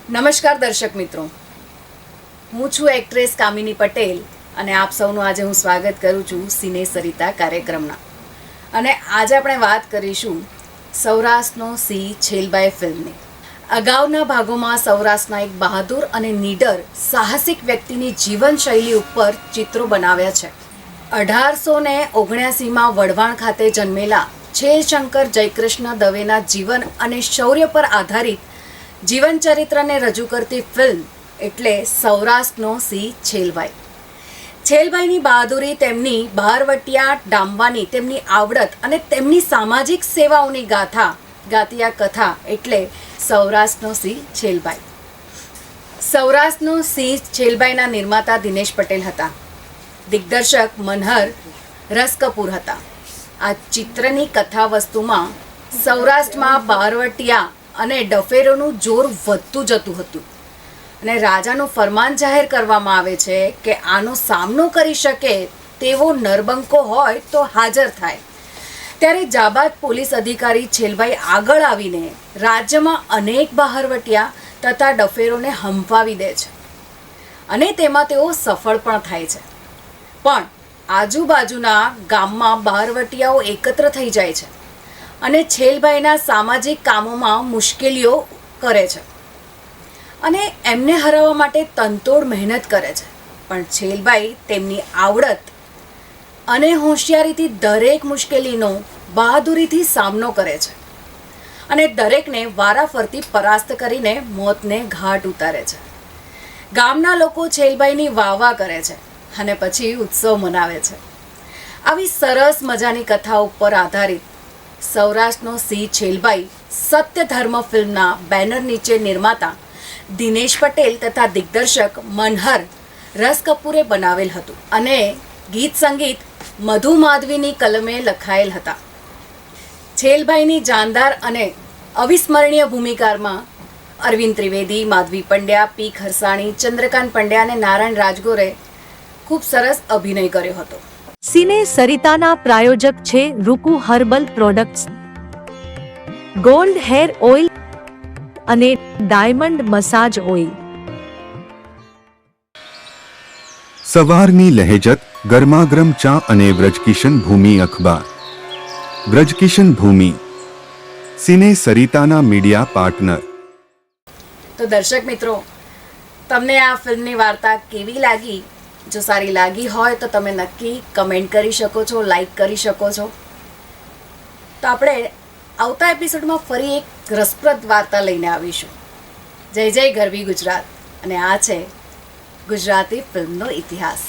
નમસ્કાર દર્શક મિત્રો, હું છું એક્ટ્રેસ કામિની પટેલ અને આપ સૌનું આજે હું સ્વાગત કરું છું સિને સરિતા કાર્યક્રમના. અને આજે આપણે વાત કરીશું સૌરાષ્ટ્રનો સિંહ છેલ્બાઈ ફિલ્મની. અગાઉના ભાગોમાં સૌરાષ્ટ્રના એક બહાદુર અને નીડર સાહસિક વ્યક્તિની જીવનશૈલી ઉપર ચિત્રો બનાવ્યા છે. 1879માં વઢવાણ ખાતે જન્મેલા છેલશંકર જયકૃષ્ણ દવેના જીવન અને શૌર્ય પર આધારિત જીવન ચરિત્રને રજૂ કરતી ફિલ્મ એટલે સૌરાષ્ટ્રનો સિંહ છેલ્બાઈ. છેલ્બાઈની બહાદુરી, તેમની બહારવટિયા ડામવાની તેમની આવડત અને તેમની સામાજિક સેવાઓની ગાતી આ કથા એટલે સૌરાષ્ટ્રનો સિંહ છેલ્બાઈ. સૌરાષ્ટ્રનો સિંહ છેલ્બાઈના નિર્માતા દિનેશ પટેલ હતા. દિગ્દર્શક મનહર રસકપૂર હતા. આ ચિત્રની કથા વસ્તુમાં સૌરાષ્ટ્રમાં બહારવટિયા અને ડફેરોનું જોર વધતું જતું હતું અને રાજાનું ફરમાન જાહેર કરવામાં આવે છે કે આનો સામનો કરી શકે તેવો નરબંકો હોય તો હાજર થાય. ત્યારે જાબાદ પોલીસ અધિકારી છેલ્બાઈ આગળ આવીને રાજ્યમાં અનેક બહારવટિયા તથા ડફેરોને હંફાવી દે છે અને તેમાં તેઓ સફળ પણ થાય છે. પણ આજુબાજુના ગામમાં બહારવટિયાઓ એકત્ર થઈ જાય છે અને છેલ્બાઈના સામાજિક કામોમાં મુશ્કેલીઓ કરે છે અને એમને હરાવવા માટે તનતોડ મહેનત કરે છે. પણ છેલ્બાઈ તેમની આવડત અને હોશિયારીથી દરેક મુશ્કેલીનો બહાદુરીથી સામનો કરે છે અને દરેકને વારાફરતી પરાસ્ત કરીને મોતને ઘાટ ઉતારે છે. ગામના લોકો છેલ્બાઈની વાહ કરે છે અને પછી ઉત્સવ મનાવે છે. આવી સરસ મજાની કથા ઉપર આધારિત સૌરાષ્ટ્રનો સિંહ છેલ્બાઈ સત્ય ધર્મ ફિલ્મના બેનર નીચે નિર્માતા દિનેશ પટેલ તથા દિગ્દર્શક મનહર રસકપૂરે બનાવેલ હતું અને ગીત સંગીત મધુ માધવીની કલમે લખાયેલ હતા. છેલ્બાઈની જાનદાર અને અવિસ્મરણીય ભૂમિકામાં અરવિંદ ત્રિવેદી, માધવી પંડ્યા, પી ખરસાણી, ચંદ્રકાંત પંડ્યા અને નારાયણ રાજગોરે ખૂબ સરસ અભિનય કર્યો હતો. સિને સરિતાના પ્રાયોજક છે Ruku herbal products, gold hair oil અને ડાયમંડ મસાજ ઓઇલ. સવારની લહેજત, ગરમાગરમ ચા અને વ્રજકિશન ભૂમિ અખબાર. વ્રજકિશન ભૂમિ સિને સરિતાના મીડિયા પાર્ટનર. તો દર્શક મિત્રો, તમને આ ફિલ્મની વાર્તા કેવી લાગી? જો સારી લાગી હોય તો તમે નક્કી કમેન્ટ કરી શકો છો, લાઈક કરી શકો છો. તો આપણે આવતા એપિસોડમાં ફરી એક રસપ્રદ વાર્તા લઈને આવીશું. જય જય ગરવી ગુજરાત. અને આ છે ગુજરાતી ફિલ્મનો ઇતિહાસ.